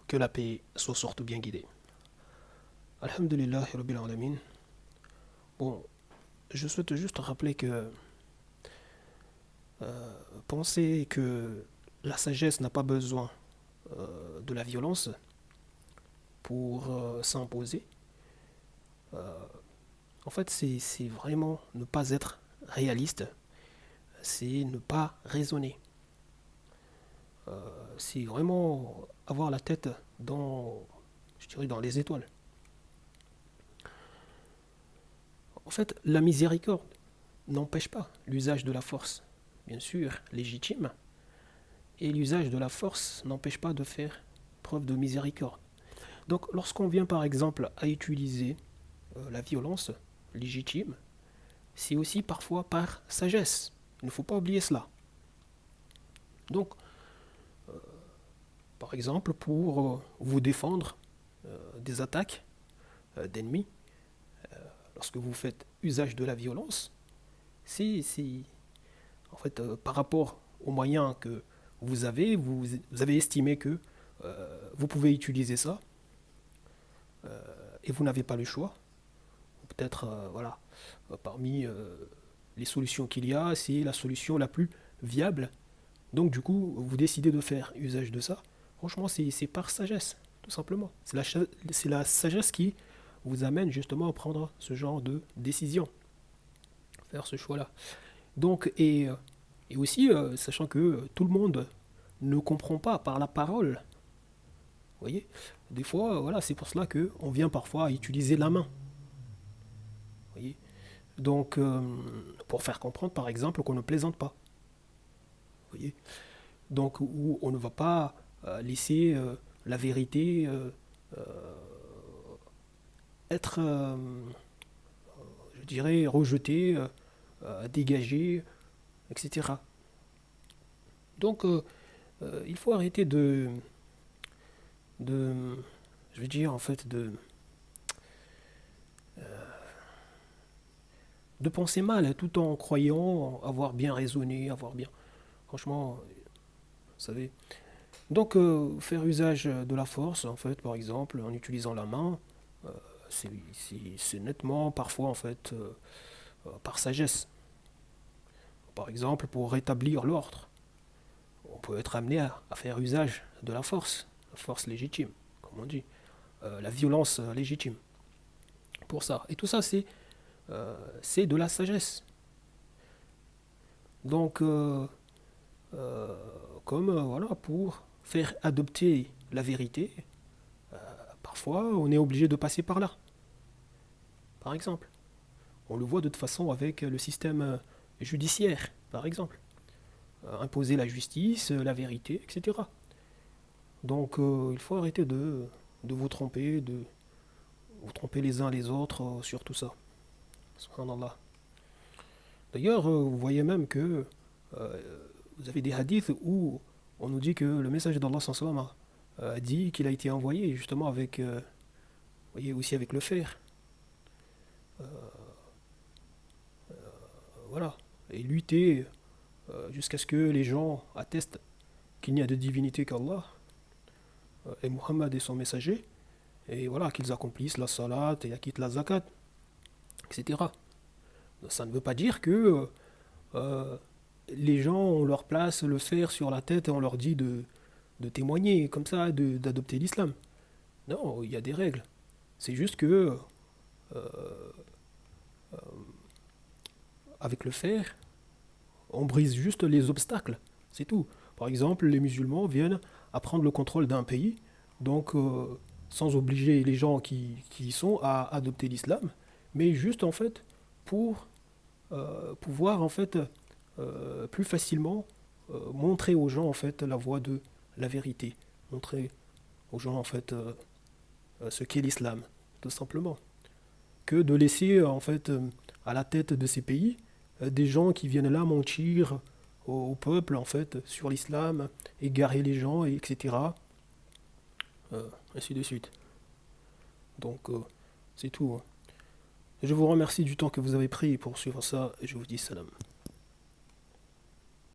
Que la paix soit surtout bien guidée. Alhamdulillah Rabbil Alamin. Bon, je souhaite juste rappeler que penser que la sagesse n'a pas besoin de la violence pour s'imposer, en fait, c'est vraiment ne pas être réaliste, c'est ne pas raisonner. C'est vraiment avoir la tête dans, je dirais, dans les étoiles. En fait, la miséricorde n'empêche pas l'usage de la force, bien sûr légitime, et l'usage de la force n'empêche pas de faire preuve de miséricorde. Donc lorsqu'on vient par exemple à utiliser la violence légitime, c'est aussi parfois par sagesse. Il ne faut pas oublier cela. Donc, par exemple, pour vous défendre des attaques d'ennemis, lorsque vous faites usage de la violence, c'est en fait par rapport aux moyens que vous avez estimé que vous pouvez utiliser ça et vous n'avez pas le choix. Peut-être, voilà, parmi les solutions qu'il y a, c'est la solution la plus viable. Donc, du coup, vous décidez de faire usage de ça. Franchement, c'est par sagesse, tout simplement. C'est la sagesse qui vous amène justement à prendre ce genre de décision, faire ce choix-là. Donc, et aussi, sachant que tout le monde ne comprend pas par la parole. Vous voyez, des fois, voilà, c'est pour cela qu'on vient parfois à utiliser la main. Vous voyez, donc, pour faire comprendre, par exemple, qu'on ne plaisante pas. Vous voyez, donc où on ne va pas laisser la vérité être, je dirais, rejetée, dégagée, etc. Donc, il faut arrêter de, je veux dire, en fait, de penser mal tout en croyant avoir bien raisonné, avoir bien. Franchement, vous savez. Donc, faire usage de la force, en fait, par exemple, en utilisant la main, euh, c'est nettement, parfois, en fait, par sagesse. Par exemple, pour rétablir l'ordre, on peut être amené à faire usage de la force légitime, comme on dit, la violence légitime, pour ça. Et tout ça, c'est de la sagesse. Donc, comme voilà, pour faire adopter la vérité, parfois on est obligé de passer par là, par exemple. On le voit de toute façon avec le système judiciaire, par exemple. Imposer la justice, la vérité, etc. Donc il faut arrêter de de vous tromper les uns les autres sur tout ça. Subhanallah. D'ailleurs, vous voyez même que vous avez des hadiths où on nous dit que le message d'Allah sallam a dit qu'il a été envoyé justement avec, voyez, aussi avec le fer. Voilà. Et lutter jusqu'à ce que les gens attestent qu'il n'y a de divinité qu'Allah et Muhammad est son messager. Et voilà, qu'ils accomplissent la salat et acquittent la zakat, etc. Ça ne veut pas dire que euh, les gens, on leur place le fer sur la tête et on leur dit de témoigner comme ça, d'adopter l'islam. Non, il y a des règles. C'est juste que avec le fer, on brise juste les obstacles. C'est tout. Par exemple, les musulmans viennent à prendre le contrôle d'un pays, donc sans obliger les gens qui y sont à adopter l'islam, mais juste en fait pour pouvoir en fait plus facilement montrer aux gens en fait la voie de la vérité, montrer aux gens en fait ce qu'est l'islam, tout simplement, que de laisser en fait à la tête de ces pays des gens qui viennent là mentir au peuple en fait sur l'islam, égarer les gens, etc. Ainsi de suite. Donc c'est tout, hein. Je vous remercie du temps que vous avez pris pour suivre ça et je vous dis salam.